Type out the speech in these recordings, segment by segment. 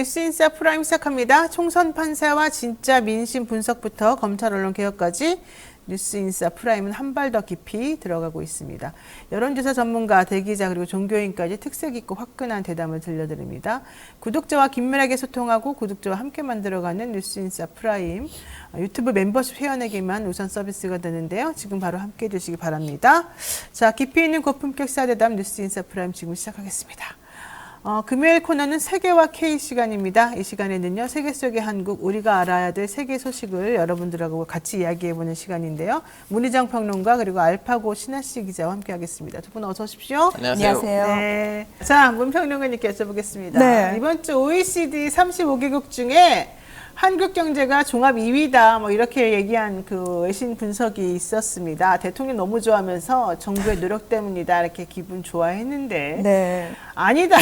뉴스인사 프라임 시작합니다. 총선 판세와 진짜 민심 분석부터 검찰 언론 개혁까지 뉴스인사 프라임은 한 발 더 깊이 들어가고 있습니다. 여론조사 전문가, 대기자 그리고 종교인까지 특색 있고 화끈한 대담을 들려드립니다. 구독자와 긴밀하게 소통하고 구독자와 함께 만들어가는 뉴스인사 프라임. 유튜브 멤버십 회원에게만 우선 서비스가 되는데요. 지금 바로 함께 해주시기 바랍니다. 자, 깊이 있는 고품격 사대담 뉴스인사 프라임 지금 시작하겠습니다. 금요일 코너는 세계와 K 시간입니다. 이 시간에는요, 세계 속의 한국, 우리가 알아야 될 세계 소식을 여러분들하고 같이 이야기해보는 시간인데요. 문희정 평론가 그리고 알파고 신하씨 기자와 함께하겠습니다. 두 분 어서 오십시오. 안녕하세요. 네. 자, 문 평론가님께 여쭤보겠습니다. 네. 이번 주 OECD 35개국 중에 한국 경제가 종합 2위다, 뭐 이렇게 얘기한 그 외신 분석이 있었습니다. 대통령 너무 좋아하면서 정부의 노력 때문이다 이렇게 기분 좋아했는데 네. 아니다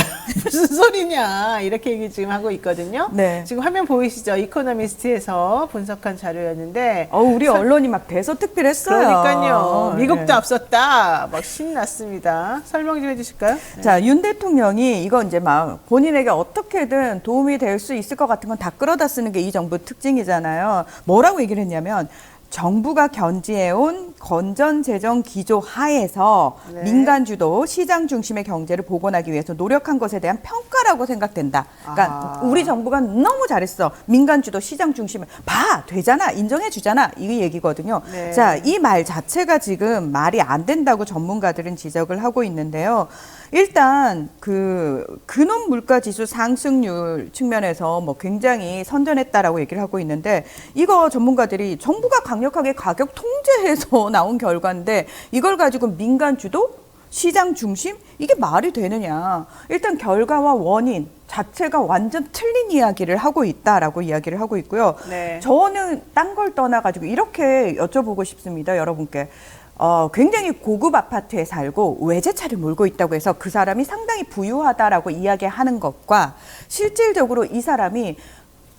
무슨 소리냐 이렇게 얘기 지금 하고 있거든요. 네. 지금 화면 보이시죠? 이코노미스트에서 분석한 자료였는데 우리 언론이 막 대서특필했어요. 그러니까요. 미국도 네. 앞섰다 막 신났습니다. 설명 좀 해주실까요? 네. 자, 윤 대통령이 이거 이제 막 본인에게 어떻게든 도움이 될 수 있을 것 같은 건 다 끌어다 쓰는 게 이 정부 특징이잖아요. 뭐라고 얘기를 했냐면 정부가 견지해온 건전재정 기조 하에서 네. 민간 주도 시장 중심의 경제를 복원하기 위해서 노력한 것에 대한 평가라고 생각된다. 그러니까 우리 정부가 너무 잘했어. 민간 주도 시장 중심을 되잖아. 인정해 주잖아. 이 얘기거든요. 네. 자, 이 말 자체가 지금 말이 안 된다고 전문가들은 지적을 하고 있는데요. 일단 근원 물가 지수 상승률 측면에서 뭐 굉장히 선전했다라고 얘기를 하고 있는데 이거 전문가들이 정부가 강력하게 가격 통제해서 나온 결과인데 이걸 가지고 민간 주도 시장 중심 이게 말이 되느냐. 일단 결과와 원인 자체가 완전 틀린 이야기를 하고 있다라고 이야기를 하고 있고요. 네. 저는 딴 걸 떠나가지고 이렇게 여쭤보고 싶습니다. 여러분께. 굉장히 고급 아파트에 살고 외제차를 몰고 있다고 해서 그 사람이 상당히 부유하다라고 이야기하는 것과 실질적으로 이 사람이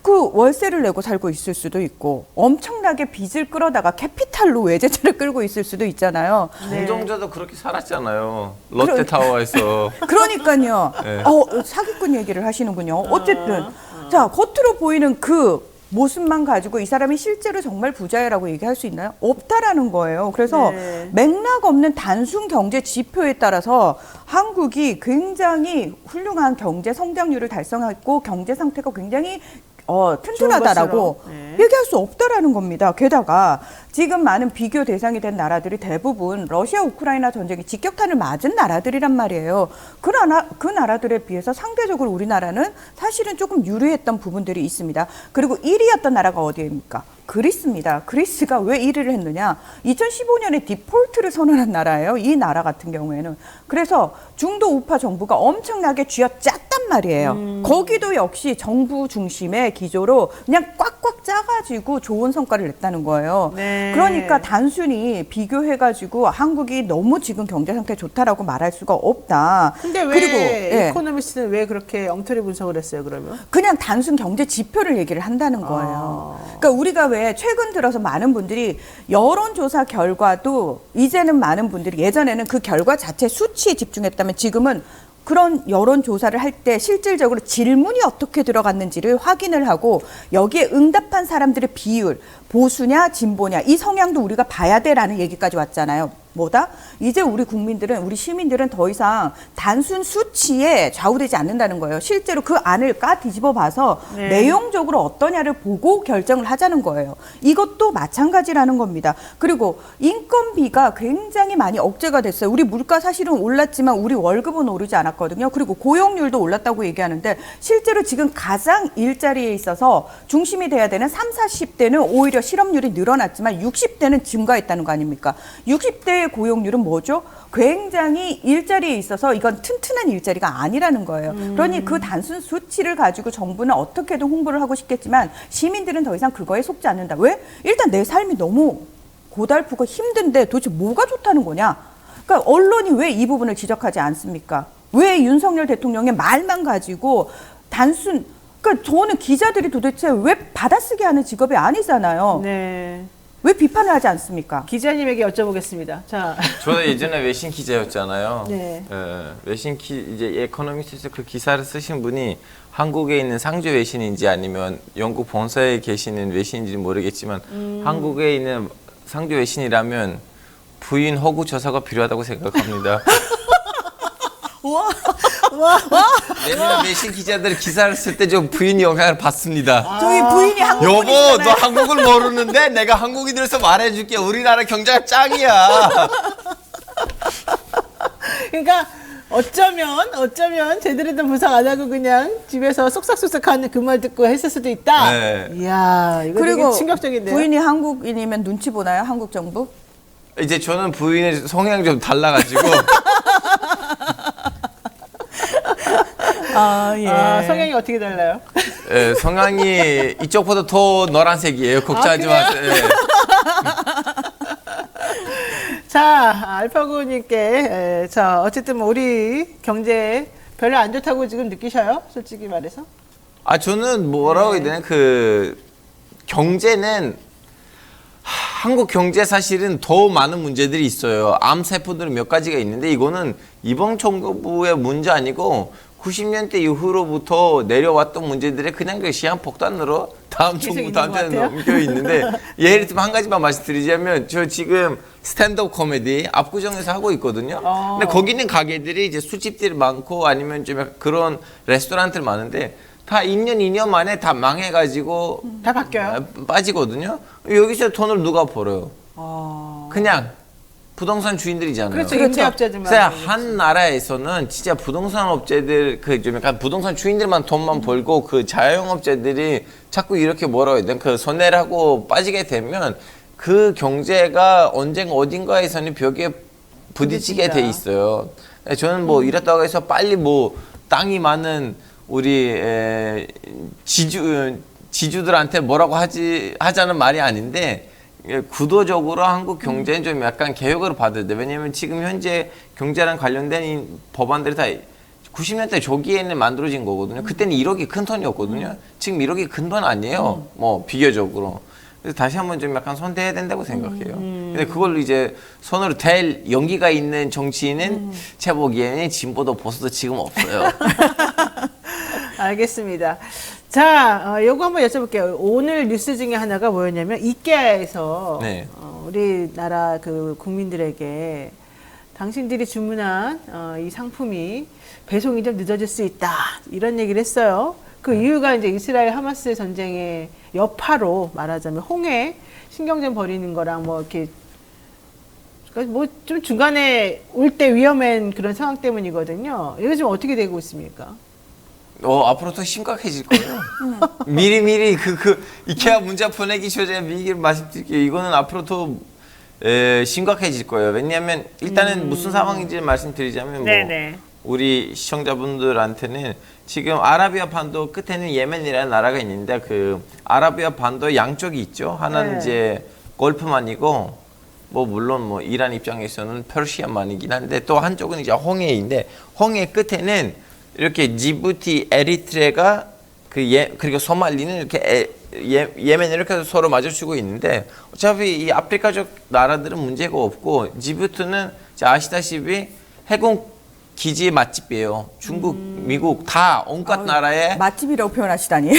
그 월세를 내고 살고 있을 수도 있고 엄청나게 빚을 끌어다가 캐피탈로 외제차를 끌고 있을 수도 있잖아요. 공정자도 그렇게 살았잖아요. 롯데타워에서. 그러니까요. 네. 사기꾼 얘기를 하시는군요. 어쨌든 자, 겉으로 보이는 그 모습만 가지고 이 사람이 실제로 정말 부자라고 얘기할 수 있나요? 없다라는 거예요. 그래서 네. 맥락 없는 단순 경제 지표에 따라서 한국이 굉장히 훌륭한 경제 성장률을 달성했고 경제 상태가 굉장히 튼튼하다라고 네. 얘기할 수 없다라는 겁니다. 게다가 지금 많은 비교 대상이 된 나라들이 대부분 러시아 우크라이나 전쟁이 직격탄을 맞은 나라들이란 말이에요. 그 나라들에 비해서 상대적으로 우리나라는 사실은 조금 유리했던 부분들이 있습니다. 그리고 1위였던 나라가 어디입니까? 그리스입니다. 그리스가 왜 1위를 했느냐? 2015년에 디폴트를 선언한 나라예요. 이 나라 같은 경우에는. 그래서 중도 우파 정부가 엄청나게 쥐어짰단 말이에요. 거기도 역시 정부 중심의 기조로 그냥 꽉꽉 짜가지고 좋은 성과를 냈다는 거예요. 네. 그러니까 단순히 비교해가지고 한국이 너무 지금 경제 상태 좋다라고 말할 수가 없다. 근데 왜 그리고 이코노미스트는 왜 그렇게 엉터리 분석을 했어요, 그러면? 그냥 단순 경제 지표를 얘기를 한다는 거예요. 그러니까 우리가 왜 최근 들어서 많은 분들이 여론조사 결과도 이제는 많은 분들이 예전에는 그 결과 자체 수치에 집중했다면 지금은 그런 여론조사를 할 때 실질적으로 질문이 어떻게 들어갔는지를 확인을 하고 여기에 응답한 사람들의 비율, 보수냐 진보냐 이 성향도 우리가 봐야 돼라는 얘기까지 왔잖아요. 뭐다? 이제 우리 국민들은 우리 시민들은 더 이상 단순 수치에 좌우되지 않는다는 거예요. 실제로 그 안을 뒤집어 봐서 네. 내용적으로 어떠냐를 보고 결정을 하자는 거예요. 이것도 마찬가지라는 겁니다. 그리고 인건비가 굉장히 많이 억제가 됐어요. 우리 물가 사실은 올랐지만 우리 월급은 오르지 않았거든요. 그리고 고용률도 올랐다고 얘기하는데 실제로 지금 가장 일자리에 있어서 중심이 돼야 되는 30, 40대는 오히려 실업률이 늘어났지만 60대는 증가했다는 거 아닙니까? 60대의 고용률은 뭐죠? 굉장히 일자리에 있어서 이건 튼튼한 일자리가 아니라는 거예요. 그러니 그 단순 수치를 가지고 정부는 어떻게든 홍보를 하고 싶겠지만 시민들은 더 이상 그거에 속지 않는다. 왜? 일단 내 삶이 너무 고달프고 힘든데 도대체 뭐가 좋다는 거냐? 그러니까 언론이 왜 이 부분을 지적하지 않습니까? 왜 윤석열 대통령의 말만 가지고 그러니까 저는 기자들이 도대체 왜 받아쓰기 하는 직업이 아니잖아요. 네. 왜 비판을 하지 않습니까? 기자님에게 여쭤보겠습니다. 자, 저는 예전에 외신 기자였잖아요. 네. 외신 이제 에코노미스트에서 그 기사를 쓰신 분이 한국에 있는 상주 외신인지 아니면 영국 본사에 계시는 외신인지 모르겠지만 한국에 있는 상주 외신이라면 부인 허구 조사가 필요하다고 생각합니다. 내년 외신 기자들 기사를 쓸 때 좀 부인 영향을 받습니다. 저희 부인이 여보, 너 한국분이잖아요. 한국을 모르는데 내가 한국인으로서 말해줄게. 우리나라 경제가 짱이야. 그러니까 어쩌면 제대로 된 분석 안 하고 그냥 집에서 쏙싹쏙싹하는 그 말 듣고 했을 수도 있다. 네. 이야, 이거 그리고 되게 충격적인데요. 부인이 한국인이면 눈치 보나요? 한국 정부? 이제 저는 부인의 성향이 좀 달라가지고 성향이 어떻게 달라요? 예, 성향이 이쪽보다 더 노란색이에요. 걱정하지 그래요? 마세요. 예. 자, 알파고님께 자 어쨌든 뭐 우리 경제 별로 안 좋다고 지금 느끼셔요? 솔직히 말해서? 아 저는 뭐라고 해야 되나 그 경제는 한국 경제 사실은 더 많은 문제들이 있어요. 암 세포들은 몇 가지가 있는데 이거는 이번 정부의 문제 아니고 90년대 이후로부터 내려왔던 문제들이 그냥 그 시한폭탄으로 다음 계속 있는 정부한테 것 같아요. 넘겨 있는데 예를 들면 한 가지만 말씀드리자면 저 지금 스탠드업 코미디 압구정에서 하고 있거든요. 근데 거기는 가게들이 이제 술집들이 많고 아니면 좀 약간 그런 레스토랑들 많은데 다 1년, 2년 만에 다 망해가지고 다 바뀌어요? 빠지거든요. 여기서 돈을 누가 벌어요? 그냥 부동산 주인들이잖아요. 그렇죠. 임대업자들만. 그래서 한 나라에서는 진짜 부동산 업체들 그 좀 약간 부동산 주인들만 돈만 벌고 그 자영업자들이 자꾸 이렇게 뭐라고 해야 되나 그 손해를 하고 빠지게 되면 그 경제가 언젠가 어딘가에서는 벽에 부딪히게 돼 있어요. 저는 뭐 이랬다고 해서 빨리 뭐 땅이 많은 우리 지주들한테 뭐라고 하자는 말이 아닌데 구도적으로 한국 경제는 좀 약간 개혁을 받아야 돼. 왜냐면 지금 현재 경제랑 관련된 이 법안들이 다 90년대 초기에는 만들어진 거거든요. 그때는 1억이 큰 돈이었거든요. 지금 1억이 큰 돈 아니에요. 뭐 비교적으로. 그래서 다시 한번 좀 약간 손대야 된다고 생각해요. 근데 그걸 이제 손으로 댈 용기가 있는 정치인은 제 보기에는 진보도 보수도 지금 없어요. 알겠습니다. 자, 요거 한번 여쭤볼게요. 오늘 뉴스 중에 하나가 뭐였냐면 이케아에서 네. 우리나라 그 국민들에게 당신들이 주문한 이 상품이 배송이 좀 늦어질 수 있다 이런 얘기를 했어요. 그 이유가 이제 이스라엘 하마스 전쟁의 여파로 말하자면 홍해 신경전 벌이는 거랑 뭐 이렇게 뭐 좀 중간에 올 때 위험한 그런 상황 때문이거든요. 이거 지금 어떻게 되고 있습니까? 앞으로 더 심각해질 거예요. 미리 그 이케아 문자 보내기 전에 미리 말씀드릴게요. 이거는 앞으로 더 심각해질 거예요. 왜냐하면 일단은 무슨 상황인지 말씀드리자면 뭐 네네. 우리 시청자분들한테는 지금 아라비아 반도 끝에는 예멘이라는 나라가 있는데 그 아라비아 반도 양쪽이 있죠. 하나는 네. 이제 걸프만이고 뭐 물론 뭐 이란 입장에서는 페르시아만이긴 한데 또 한쪽은 이제 홍해인데 홍해 끝에는 이렇게 지부티, 에리트레가 그리고 소말리는 이렇게 예멘 이렇게 서로 마주치고 있는데 어차피 이 아프리카적 나라들은 문제가 없고 지부티는 아시다시피 해군 기지 맛집이에요. 중국, 미국 다 온갖 나라의 맛집이라고 표현하시다니.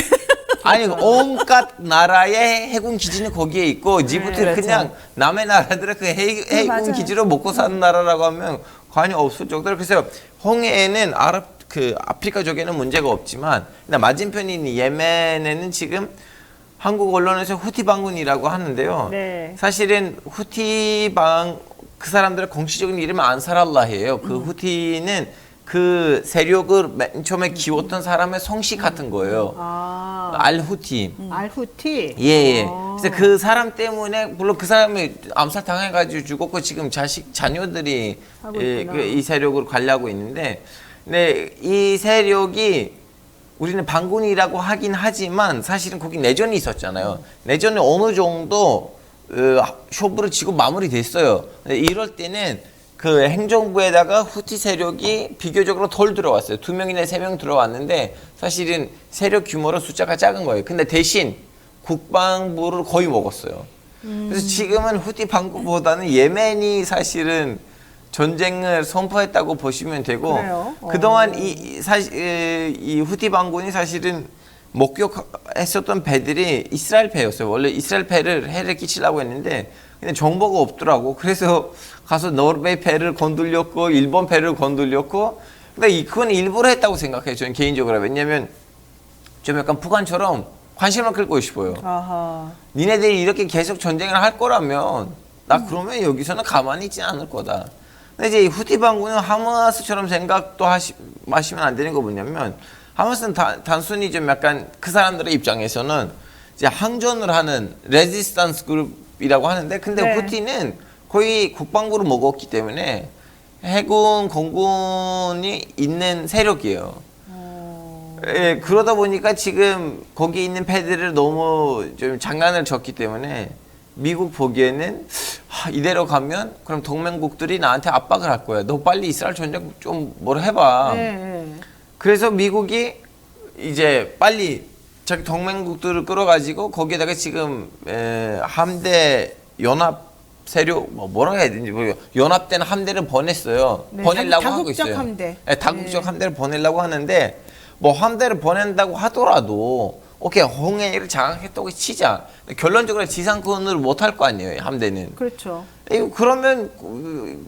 아니 온갖 나라의 해군 기지는 거기에 있고 지부티는 그렇죠. 그냥 남의 나라들의 그 해군 맞아요. 기지로 먹고 사는 나라라고 하면 관여 없을 정도로 그래서 홍해에는 아프리카 쪽에는 문제가 없지만 맞은편인 예멘에는 지금 한국 언론에서 후티 반군이라고 하는데요. 네. 사실은 그 사람들의 공식적인 이름은 안사랄라예요. 그 후티는 그 세력을 맨 처음에 키웠던 사람의 성씨 같은 거예요. 알후티. 알후티. 예. 그래서 그 사람 때문에 물론 그 사람이 암살 당해가지고 죽었고 지금 자녀들이 하고 있구나. 이 세력을 관리하고 있는데, 근데 이 세력이 우리는 반군이라고 하긴 하지만 사실은 거기 내전이 있었잖아요. 내전이 어느 정도 쇼부를 치고 마무리됐어요. 이럴 때는 그 행정부에다가 후티 세력이 비교적으로 덜 들어왔어요. 2명이나 3명 들어왔는데 사실은 세력 규모로 숫자가 작은 거예요. 근데 대신 국방부를 거의 먹었어요. 그래서 지금은 후티 반군보다는 예멘이 사실은 전쟁을 선포했다고 보시면 되고 그래요? 그동안 이 후티 반군이 사실은 목격했었던 배들이 이스라엘 배였어요. 원래 이스라엘 배를 해를 끼치려고 했는데 근데 정보가 없더라고. 그래서 가서 노르웨이 배를 건들렸고 일본 배를 건들렸고 근데 그건 일부러 했다고 생각해요. 저는 개인적으로. 왜냐면 좀 약간 북한처럼 관심을 끌고 싶어요. 아하. 니네들이 이렇게 계속 전쟁을 할 거라면 나 그러면 여기서는 가만히 있지 않을 거다. 근데 이제 이 후티 반군은 하마스처럼 생각도 마시면 안 되는 거 뭐냐면 하마스는 단순히 좀 약간 그 사람들의 입장에서는 이제 항전을 하는 레지스탄스 그룹이라고 하는데 근데 네. 후티는 거의 국방부를 먹었기 때문에 해군, 공군이 있는 세력이에요. 예, 그러다 보니까 지금 거기 있는 패들을 너무 좀 장난을 쳤기 때문에 미국 보기에는 이대로 가면 그럼 동맹국들이 나한테 압박을 할 거야. 너 빨리 이스라엘 전쟁 좀 뭘 해봐. 네. 그래서 미국이 이제 빨리 자기 동맹국들을 끌어가지고 거기에다가 지금 함대 연합 세력 뭐라고 해야 되는지 모르겠어요. 연합된 함대를 보냈어요. 네, 보내려고 하고 다국적 있어요. 함대. 네, 다국적 함대를 보내려고 하는데 뭐 함대를 보낸다고 하더라도 오케이 홍해를 장악했다고 치자. 결론적으로 지상권을 못 할 거 아니에요. 함대는. 그렇죠. 그러면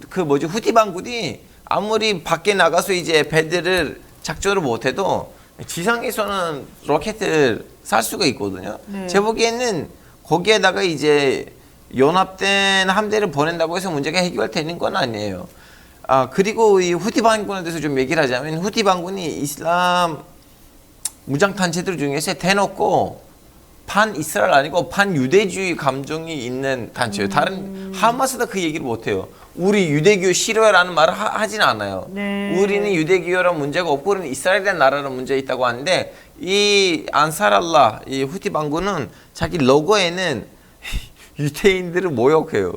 그 뭐지 후티 반군이 아무리 밖에 나가서 이제 배들을 작전을 못해도 지상에서는 로켓을 살 수가 있거든요. 네. 제 보기에는 거기에다가 이제 연합된 함대를 보낸다고 해서 문제가 해결되는 건 아니에요. 그리고 이 후티 반군에 대해서 좀 얘기를 하자면 후티 반군이 이슬람 무장 단체들 중에서 대놓고 반 이스라엘 아니고 반 유대주의 감정이 있는 단체예요. 다른 하마스도 그 얘기를 못 해요. 우리 유대교 싫어요라는 말을 하진 않아요. 네. 우리는 유대교란 문제가 없고 우리는 이스라엘이라는 나라는 문제가 있다고 하는데 이 안사랄라 이 후티 반군은 자기 로고에는 유태인들을 모욕해요.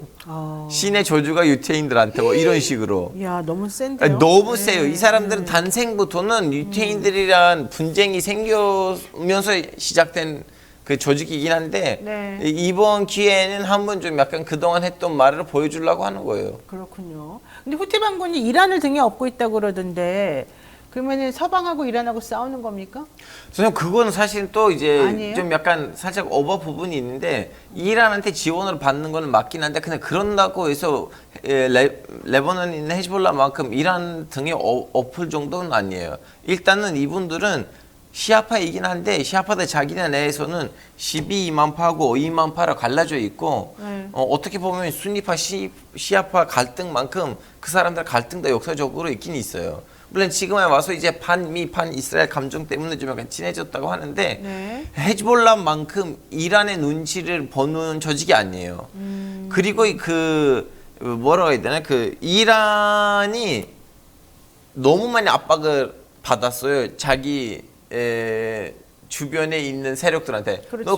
신의 저주가 유태인들한테 뭐 이런 식으로. 이야, 너무 센데요. 너무 세요. 이 사람들은 탄생부터는 유태인들이란 분쟁이 생기면서 시작된 그 조직이긴 한데 네. 이번 기회에는 한번 좀 약간 그동안 했던 말을 보여주려고 하는 거예요. 그렇군요. 근데 후티 반군이 이란을 등에 업고 있다고 그러던데 그러면은 서방하고 이란하고 싸우는 겁니까? 선생님 그거는 사실 또 이제 아니에요? 좀 약간 살짝 오버 부분이 있는데 이란한테 지원을 받는 거는 맞긴 한데 근데 그런다고 해서 레바논에 있는 헤즈볼라만큼 이란 등에 엎을 정도는 아니에요. 일단은 이분들은 시아파이긴 한데 시아파들 자기네 내에서는 12만파하고 5만파로 갈라져 있고 어떻게 보면 순위파 시아파 갈등만큼 그 사람들 갈등도 역사적으로 있긴 있어요. 물론 지금에 와서 이제 반미 반 이스라엘 감정 때문에 좀 약간 친해졌다고 하는데 네. 헤즈볼라만큼 이란의 눈치를 보는 조직이 아니에요. 그리고 그 뭐라고 해야 되나 그 이란이 너무 많이 압박을 받았어요. 자기 주변에 있는 세력들한테. 그렇죠. 너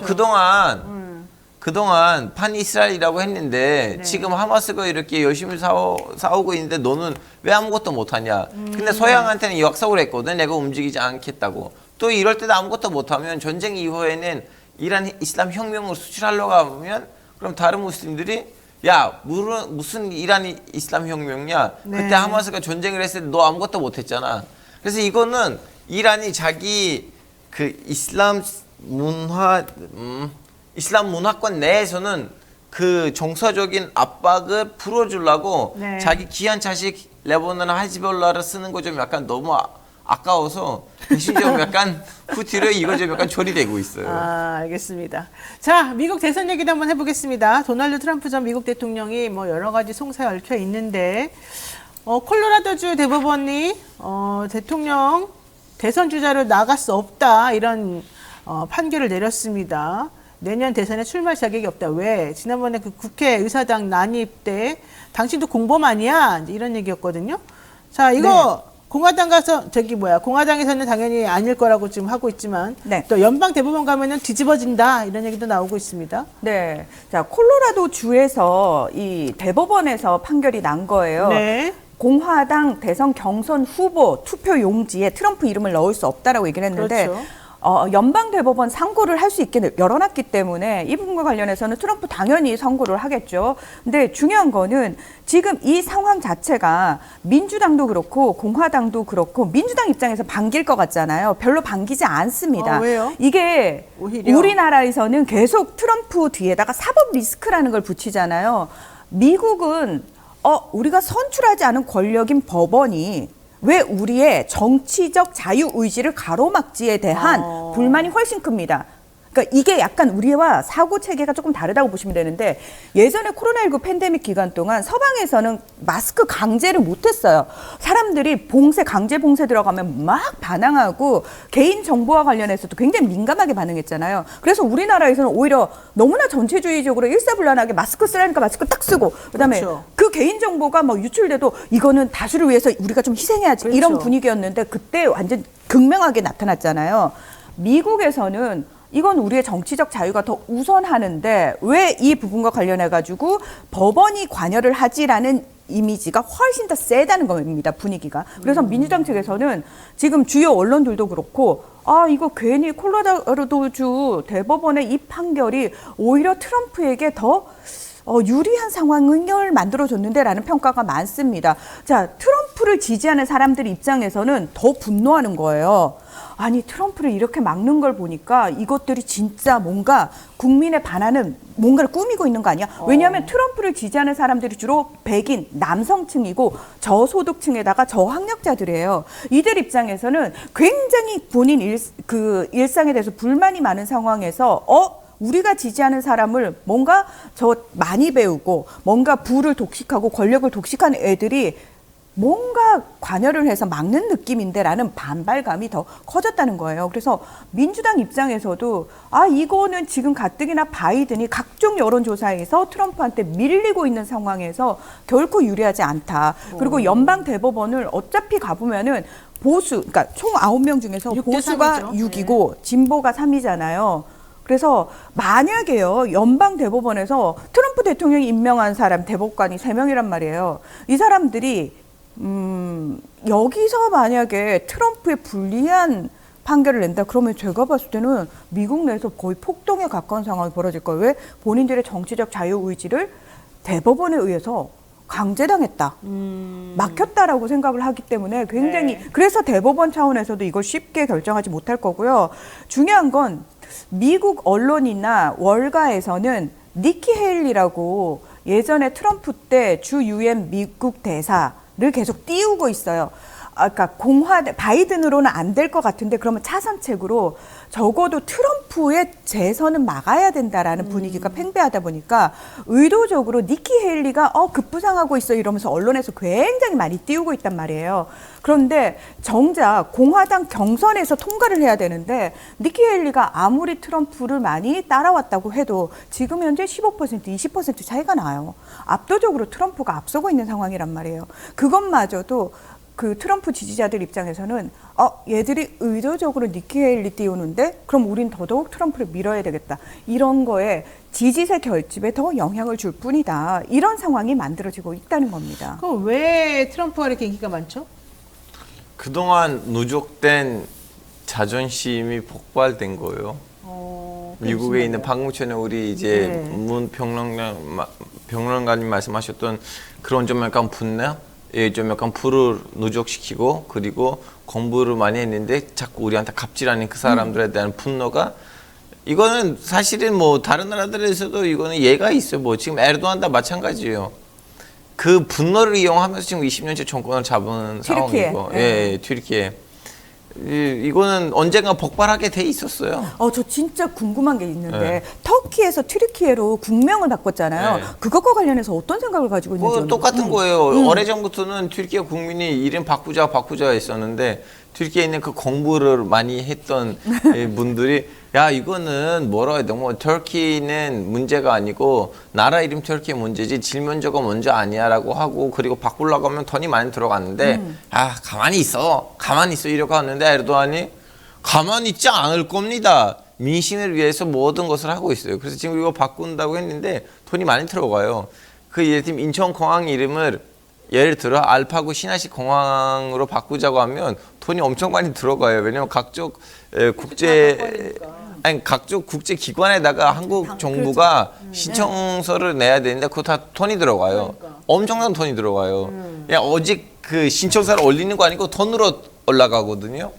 그동안 판 이스라엘이라고 했는데 네. 지금 하마스가 이렇게 열심히 싸우고 있는데 너는 왜 아무것도 못하냐. 근데 서양한테는 약속을 했거든. 내가 움직이지 않겠다고. 또 이럴 때도 아무것도 못하면 전쟁 이후에는 이란 이슬람 혁명을 수출하려고 하면 그럼 다른 무슬림들이 야 무슨 이란 이슬람 혁명이냐. 네. 그때 하마스가 전쟁을 했을 때 너 아무것도 못했잖아. 그래서 이거는 이란이 자기 그 이슬람 문화권 내에서는 그 정서적인 압박을 풀어주려고 네. 자기 귀한 자식 레바논 히즈볼라를 쓰는 거 좀 약간 너무 아까워서 대신 좀 약간 후티로 이거 좀 약간 처리되고 있어요. 알겠습니다. 자, 미국 대선 얘기도 한번 해보겠습니다. 도널드 트럼프 전 미국 대통령이 뭐 여러 가지 송사에 얽혀 있는데 콜로라도주 대법원이 대통령 대선 주자로 나갈 수 없다 이런 판결을 내렸습니다. 내년 대선에 출마할 자격이 없다. 왜? 지난번에 그 국회 의사당 난입 때 당신도 공범 아니야? 이런 얘기였거든요. 자, 이거 네. 공화당 가서 공화당에서는 당연히 아닐 거라고 지금 하고 있지만 네. 또 연방 대법원 가면은 뒤집어진다 이런 얘기도 나오고 있습니다. 네. 자, 콜로라도 주에서 이 대법원에서 판결이 난 거예요. 네. 공화당 대선 경선 후보 투표 용지에 트럼프 이름을 넣을 수 없다라고 얘기를 했는데 그렇죠. 연방대법원 상고를 할 수 있게 열어놨기 때문에 이 부분과 관련해서는 트럼프 당연히 선고를 하겠죠. 근데 중요한 거는 지금 이 상황 자체가 민주당도 그렇고 공화당도 그렇고 민주당 입장에서 반길 것 같잖아요. 별로 반기지 않습니다. 왜요? 이게 오히려? 우리나라에서는 계속 트럼프 뒤에다가 사법 리스크라는 걸 붙이잖아요. 미국은 우리가 선출하지 않은 권력인 법원이 왜 우리의 정치적 자유의지를 가로막지에 대한 불만이 훨씬 큽니다. 그러니까 이게 약간 우리와 사고 체계가 조금 다르다고 보시면 되는데 예전에 코로나19 팬데믹 기간 동안 서방에서는 마스크 강제를 못했어요. 사람들이 강제 봉쇄 들어가면 막 반항하고 개인 정보와 관련해서도 굉장히 민감하게 반응했잖아요. 그래서 우리나라에서는 오히려 너무나 전체주의적으로 일사불란하게 마스크 쓰라니까 마스크 딱 쓰고 그다음에 그렇죠. 그 개인 정보가 막 유출돼도 이거는 다수를 위해서 우리가 좀 희생해야지 그렇죠. 이런 분위기였는데 그때 완전 극명하게 나타났잖아요. 미국에서는 이건 우리의 정치적 자유가 더 우선하는데 왜 이 부분과 관련해 가지고 법원이 관여를 하지라는 이미지가 훨씬 더 세다는 겁니다. 분위기가. 그래서 민주당 측에서는 지금 주요 언론들도 그렇고 이거 괜히 콜로라도주 대법원의 이 판결이 오히려 트럼프에게 더 유리한 상황을 만들어줬는데라는 평가가 많습니다. 자, 트럼프를 지지하는 사람들 입장에서는 더 분노하는 거예요. 아니, 트럼프를 이렇게 막는 걸 보니까 이것들이 진짜 뭔가 국민에 반하는 뭔가를 꾸미고 있는 거 아니야? 왜냐하면 트럼프를 지지하는 사람들이 주로 백인, 남성층이고 저소득층에다가 저학력자들이에요. 이들 입장에서는 굉장히 본인 일상에 대해서 불만이 많은 상황에서 우리가 지지하는 사람을 뭔가 많이 배우고 뭔가 부를 독식하고 권력을 독식하는 애들이 뭔가 관여를 해서 막는 느낌인데라는 반발감이 더 커졌다는 거예요. 그래서 민주당 입장에서도 이거는 지금 가뜩이나 바이든이 각종 여론조사에서 트럼프한테 밀리고 있는 상황에서 결코 유리하지 않다. 그리고 연방 대법원을 어차피 가보면은 그러니까 총 9명 중에서 6대 보수가 3이죠. 6이고 진보가 3이잖아요. 그래서 만약에요, 연방 대법원에서 트럼프 대통령이 임명한 사람 대법관이 3명이란 말이에요. 이 사람들이 여기서 만약에 트럼프에 불리한 판결을 낸다 그러면 제가 봤을 때는 미국 내에서 거의 폭동에 가까운 상황이 벌어질 거예요. 왜? 본인들의 정치적 자유의지를 대법원에 의해서 강제당했다. 막혔다라고 생각을 하기 때문에 굉장히 그래서 대법원 차원에서도 이걸 쉽게 결정하지 못할 거고요. 중요한 건 미국 언론이나 월가에서는 니키 헤일리라고 예전에 트럼프 때 주 유엔 미국 대사를 계속 띄우고 있어요. 그러니까 바이든으로는 안 될 것 같은데 그러면 차선책으로 적어도 트럼프의 재선은 막아야 된다라는 분위기가 팽배하다 보니까 의도적으로 니키 헤일리가 급부상하고 있어 이러면서 언론에서 굉장히 많이 띄우고 있단 말이에요. 그런데 정작 공화당 경선에서 통과를 해야 되는데 니키 헤일리가 아무리 트럼프를 많이 따라왔다고 해도 지금 현재 15%, 20% 차이가 나요. 압도적으로 트럼프가 앞서고 있는 상황이란 말이에요. 그것마저도 그 트럼프 지지자들 입장에서는 얘들이 의도적으로 니키 헤일리 띄우는데 그럼 우린 더더욱 트럼프를 밀어야 되겠다. 이런 거에 지지세 결집에 더 영향을 줄 뿐이다. 이런 상황이 만들어지고 있다는 겁니다. 그럼 왜 트럼프가 이렇게 인기가 많죠? 그동안 누적된 자존심이 폭발된 거예요. 미국에 있는 방금전에 우리 이제 문 평론가님 말씀하셨던 그런 좀 약간 분노? 좀 약간 불을 누적시키고 그리고 공부를 많이 했는데 자꾸 우리한테 갑질하는 그 사람들에 대한 분노가 이거는 사실은 뭐 다른 나라들에서도 이거는 예가 있어요. 뭐 지금 에르도안도 마찬가지예요. 그 분노를 이용하면서 지금 20년째 정권을 잡은 상황이고, 튀르키예. 이거는 언젠가 폭발하게 돼 있었어요. 저 진짜 궁금한 게 있는데 터키에서 튀르키예로 국명을 바꿨잖아요. 그것과 관련해서 어떤 생각을 가지고 있는지 똑같은 거예요. 오래전부터는 튀르키예 국민이 이름 바꾸자 했었는데 튀르키예에 있는 그 공부를 많이 했던 분들이 야 이거는 뭐라 해야 돼? 뭐 터키는 문제가 아니고 나라 이름 터키의 문제지 질문자가 먼저 아니야라고 하고 그리고 바꾸려고 하면 돈이 많이 들어갔는데 가만히 있어 이러고 하는데 에르도안이 가만히 있지 않을 겁니다. 민심을 위해서 모든 것을 하고 있어요. 그래서 지금 이거 바꾼다고 했는데 돈이 많이 들어가요. 그 예를 들면 인천공항 이름을 예를 들어 알파고 신화식 공항으로 바꾸자고 하면 돈이 엄청 많이 들어가요. 왜냐면 각종 각종 국제 기관에다가 한국 정부가 신청서를 내야 되는데 그거 다 돈이 들어가요. 엄청난 돈이 들어가요. 그냥 오직 그 신청서를 올리는 거 아니고 돈으로 올라가거든요.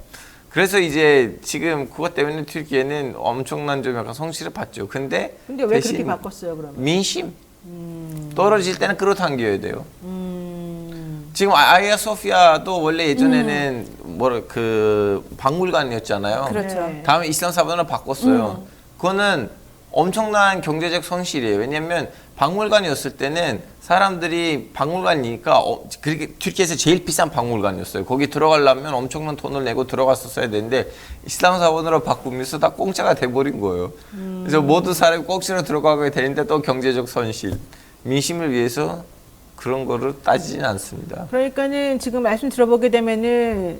그래서 이제 지금 그것 때문에 튀르키예는 엄청난 좀 약간 성실을 받죠. 근데 왜 그렇게 대신 바꿨어요, 그러면? 민심 떨어질 때는 끌어당겨야 돼요. 지금 아이야 소피아도 원래 예전에는 그 박물관이었잖아요. 그렇죠. 네. 다음에 이슬람 사본으로 바꿨어요. 그거는 엄청난 경제적 손실이에요. 왜냐하면 박물관이었을 때는 사람들이 박물관이니까 그렇게 튀르키예에서 제일 비싼 박물관이었어요. 거기 들어가려면 엄청난 돈을 내고 들어갔었어야 되는데 이슬람 사본으로 바꾸면서 다 공짜가 돼버린 거예요. 그래서 모든 사람이 공짜로 들어가게 되는데 또 경제적 손실, 민심을 위해서 그런 거를 따지진 않습니다. 그러니까는 지금 말씀 들어보게 되면은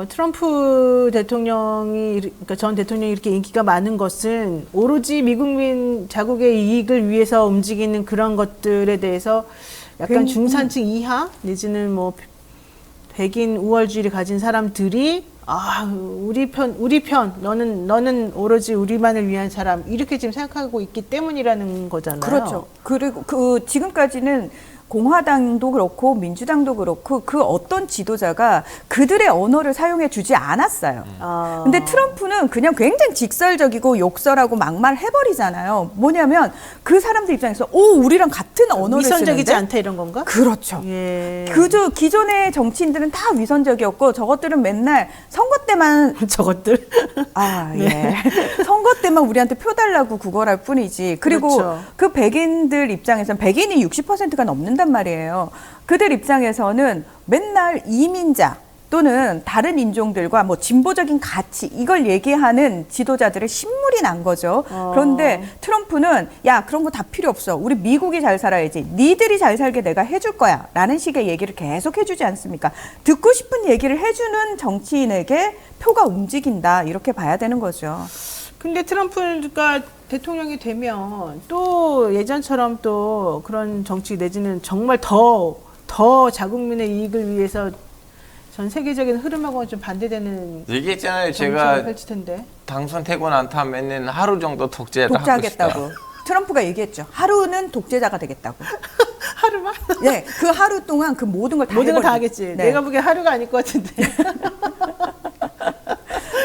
트럼프 대통령이 그러니까 전 대통령이 이렇게 인기가 많은 것은 오로지 미국민 자국의 이익을 위해서 움직이는 그런 것들에 대해서 약간 중산층 이하 내지는 뭐 백인 우월주의를 가진 사람들이 우리 편 너는 오로지 우리만을 위한 사람 이렇게 지금 생각하고 있기 때문이라는 거잖아요. 그렇죠. 그리고 그 지금까지는 공화당도 그렇고 민주당도 그렇고 그 어떤 지도자가 그들의 언어를 사용해 주지 않았어요. 근데 트럼프는 그냥 굉장히 직설적이고 욕설하고 막말해버리잖아요. 뭐냐면 그 사람들 입장에서 우리랑 같은 언어를 위선적이지 쓰는데? 않다 이런 건가? 그렇죠. 예. 그저 기존의 정치인들은 다 위선적이었고 저것들은 맨날 선거 때만 저것들. 예. 선거 때만 우리한테 표 달라고 구걸할 뿐이지. 그리고 그렇죠. 그 백인들 입장에서는 백인이 60%가 넘는단 말이에요. 그들 입장에서는 맨날 이민자 또는 다른 인종들과 뭐 진보적인 가치 이걸 얘기하는 지도자들의 신물이 난 거죠. 그런데 트럼프는 야 그런 거 다 필요 없어. 우리 미국이 잘 살아야지. 니들이 잘 살게 내가 해줄 거야. 라는 식의 얘기를 계속 해주지 않습니까? 듣고 싶은 얘기를 해주는 정치인에게 표가 움직인다. 이렇게 봐야 되는 거죠. 근데 트럼프가 대통령이 되면 또 예전처럼 또 그런 정치 내지는 정말 더 자국민의 이익을 위해서 전 세계적인 흐름하고는 좀 반대되는 얘기했잖아요. 정책을 제가 펼칠 텐데. 당선되고 난 다음에는 하루 정도 독재를 독재하겠다고. 트럼프가 얘기했죠. 하루는 독재자가 되겠다고. 하루만? 네, 그 하루 동안 그 모든 걸 다 모든 걸 다 해버리고. 하겠지. 네. 내가 보기엔 하루가 아닐 것 같은데.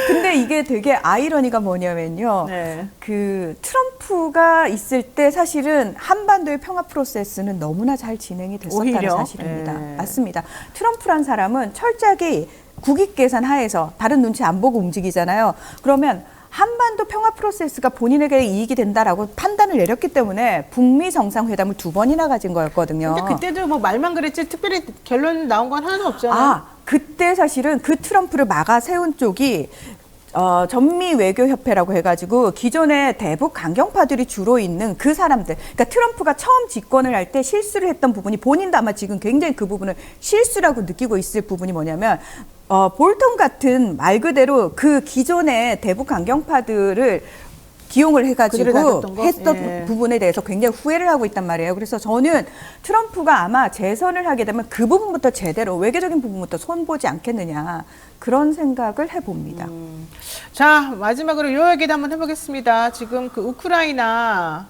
근데 이게 되게 아이러니가 뭐냐면요. 네. 그 트럼프가 있을 때 사실은 한반도의 평화 프로세스는 너무나 잘 진행이 됐었다는 오히려? 사실입니다. 네. 맞습니다. 트럼프란 사람은 철저하게 국익 계산 하에서 다른 눈치 안 보고 움직이잖아요. 그러면 한반도 평화 프로세스가 본인에게 이익이 된다라고 판단을 내렸기 때문에 북미 정상회담을 2번이나 가진 거였거든요. 근데 그때도 뭐 말만 그랬지 특별히 결론 나온 건 하나도 없잖아요. 그때 사실은 그 트럼프를 막아 세운 쪽이 전미 외교협회라고 해가지고 기존의 대북 강경파들이 주로 있는 그 사람들. 그러니까 트럼프가 처음 집권을 할 때 실수를 했던 부분이 본인도 아마 지금 굉장히 그 부분을 실수라고 느끼고 있을 부분이 뭐냐면 볼턴 같은 말 그대로 그 기존의 대북 강경파들을 기용을 해가지고 했던 부분에 대해서 굉장히 후회를 하고 있단 말이에요. 그래서 저는 트럼프가 아마 재선을 하게 되면 그 부분부터 제대로 외교적인 부분부터 손보지 않겠느냐 그런 생각을 해봅니다. 자, 마지막으로 이 얘기도 한번 해보겠습니다. 지금 그 우크라이나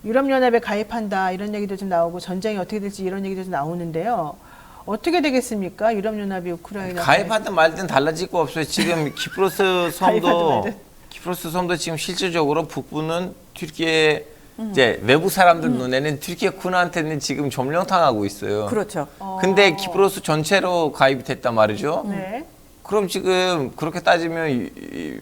유럽연합에 가입한다 이런 얘기도 좀 나오고 전쟁이 어떻게 될지 이런 얘기도 좀 나오는데요. 어떻게 되겠습니까? 유럽연합이 우크라이나 가입하든 말든 달라질 거 없어요. 지금 키프로스 섬도 지금 실질적으로 북부는 튀르키예 이제 외부 사람들 눈에는 튀르키예 군한테는 지금 점령당하고 있어요. 그렇죠. 근데 키프로스 전체로 가입이 됐단 말이죠. 네. 그럼 지금 그렇게 따지면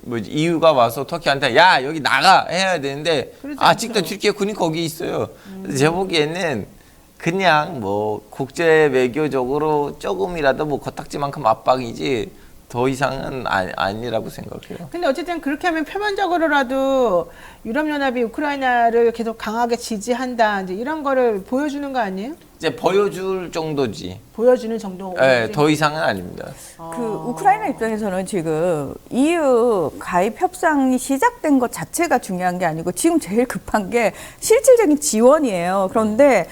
EU가 와서 터키한테 야 여기 나가 해야 되는데 아직도 튀르키예 군이 거기 있어요. 제 보기에는 그냥 뭐 국제 외교적으로 조금이라도 뭐 거딱지만큼 압박이지 더 이상은 아니라고 생각해요. 근데 어쨌든 그렇게 하면 표면적으로라도 유럽연합이 우크라이나를 계속 강하게 지지한다 이제 이런 거를 보여주는 거 아니에요? 이제 보여줄 정도지. 보여주는 정도. 네, 더 이상은 아닙니다. 그 우크라이나 입장에서는 지금 EU 가입 협상이 시작된 것 자체가 중요한 게 아니고 지금 제일 급한 게 실질적인 지원이에요. 그런데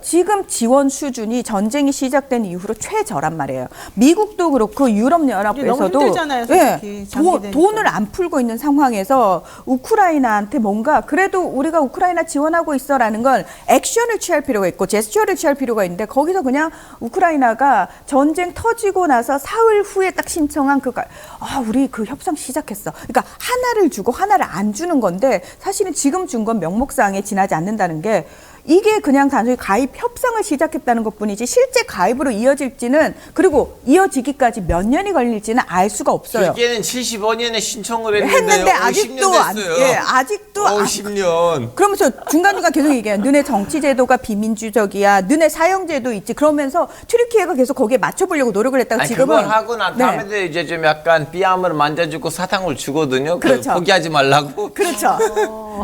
지금 지원 수준이 전쟁이 시작된 이후로 최저란 말이에요. 미국도 그렇고 유럽연합에서도 너무 힘들잖아요, 솔직히. 장기되니까. 돈을 안 풀고 있는 상황에서 우크라이나한테 뭔가 그래도 우리가 우크라이나 지원하고 있어라는 건 액션을 취할 필요가 있고 제스처를 취할 필요가 있는데 거기서 그냥 우크라이나가 전쟁 터지고 나서 사흘 후에 딱 신청한 우리 그 협상 시작했어. 그러니까 하나를 주고 하나를 안 주는 건데 사실은 지금 준 건 명목상에 지나지 않는다는 게 이게 그냥 단순히 가입 협상을 시작했다는 것뿐이지 실제 가입으로 이어질지는 그리고 이어지기까지 몇 년이 걸릴지는 알 수가 없어요. 길게는 75년에 신청을 했는데 아직도 10년 됐어요. 아직도 10년. 그러면서 중간중간 계속 얘기해요. 너네 정치 제도가 비민주적이야. 너네 사형 제도 있지. 그러면서 튀르키예가 계속 거기에 맞춰보려고 노력을 했다가 지금은 그걸 하고 난 다음에도 이제 좀 약간 뺨을 만져주고 사탕을 주거든요. 그렇죠. 포기하지 말라고. 그렇죠.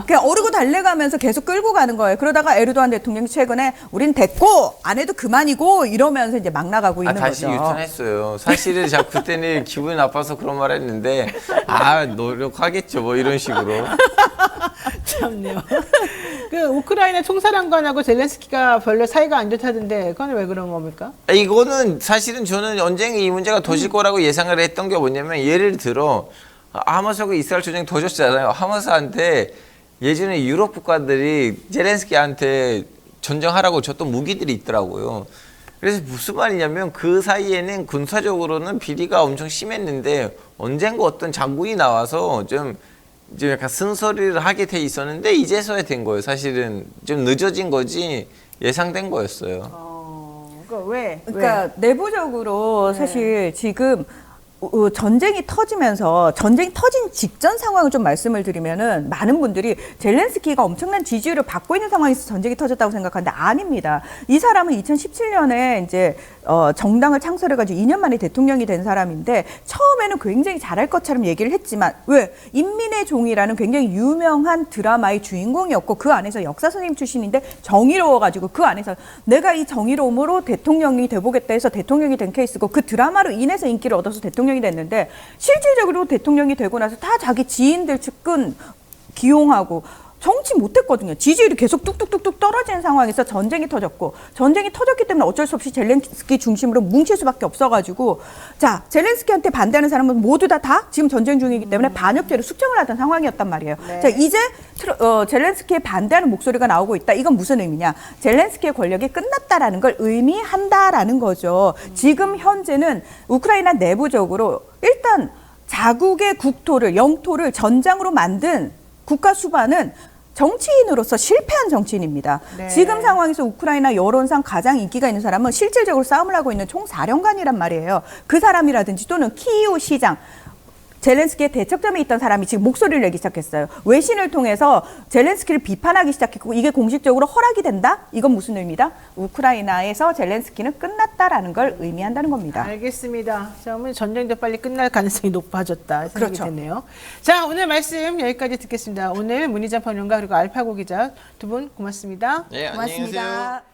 그냥 오르고 달래가면서 계속 끌고 가는 거예요. 그러다가 에르도안 대통령이 최근에 우린 됐고 안 해도 그만이고 이러면서 이제 막 나가고 있는 다시 거죠. 유턴했어요. 사실은 제가 그때는 기분이 나빠서 그런 말 했는데 노력하겠죠 뭐 이런 식으로. 참네요. 그 우크라이나 총사령관하고 젤렌스키가 별로 사이가 안 좋다던데 그건 왜 그런 겁니까? 이거는 사실은 저는 언젠가 이 문제가 터질 거라고 예상을 했던 게 뭐냐면 예를 들어 하마스하고 이스라엘 전쟁 터졌잖아요. 하마스한테 예전에 유럽 국가들이 젤렌스키한테 전쟁하라고 줬던 무기들이 있더라고요. 그래서 무슨 말이냐면 그 사이에는 군사적으로는 비리가 엄청 심했는데 언젠가 어떤 장군이 나와서 좀 약간 쓴소리를 하게 돼 있었는데 이제서야 된 거예요. 사실은 좀 늦어진 거지 예상된 거였어요. 그러니까 왜? 그러니까 내부적으로 사실 지금 전쟁이 터지면서 전쟁이 터진 직전 상황을 좀 말씀을 드리면은 많은 분들이 젤렌스키가 엄청난 지지율을 받고 있는 상황에서 전쟁이 터졌다고 생각하는데 아닙니다. 이 사람은 2017년에 이제 정당을 창설해가지고 2년 만에 대통령이 된 사람인데 처음에는 굉장히 잘할 것처럼 얘기를 했지만 왜? 인민의 종이라는 굉장히 유명한 드라마의 주인공이었고 그 안에서 역사 선생님 출신인데 정의로워가지고 그 안에서 내가 이 정의로움으로 대통령이 돼보겠다 해서 대통령이 된 케이스고 그 드라마로 인해서 인기를 얻어서 대통령이 됐는데 실질적으로 대통령이 되고 나서 다 자기 지인들 측근 기용하고 정치 못했거든요. 지지율이 계속 뚝뚝뚝뚝 떨어지는 상황에서 전쟁이 터졌고 전쟁이 터졌기 때문에 어쩔 수 없이 젤렌스키 중심으로 뭉칠 수밖에 없어가지고 자 젤렌스키한테 반대하는 사람은 모두 다 지금 전쟁 중이기 때문에 반역죄로 숙청을 하던 상황이었단 말이에요. 네. 자 이제 젤렌스키에 반대하는 목소리가 나오고 있다. 이건 무슨 의미냐? 젤렌스키의 권력이 끝났다라는 걸 의미한다라는 거죠. 지금 현재는 우크라이나 내부적으로 일단 자국의 국토를 영토를 전장으로 만든 국가 수반은 정치인으로서 실패한 정치인입니다. 네. 지금 상황에서 우크라이나 여론상 가장 인기가 있는 사람은 실질적으로 싸움을 하고 있는 총사령관이란 말이에요. 그 사람이라든지 또는 키이우 시장, 젤렌스키의 대척점에 있던 사람이 지금 목소리를 내기 시작했어요. 외신을 통해서 젤렌스키를 비판하기 시작했고 이게 공식적으로 허락이 된다? 이건 무슨 의미다? 우크라이나에서 젤렌스키는 끝났다라는 걸 의미한다는 겁니다. 알겠습니다. 자, 오늘 전쟁도 빨리 끝날 가능성이 높아졌다 생각이 그렇죠. 되네요. 자, 오늘 말씀 여기까지 듣겠습니다. 오늘 문희장 평론가 그리고 알파고 기자 두 분 고맙습니다. 네, 안녕히 계세요. 고맙습니다.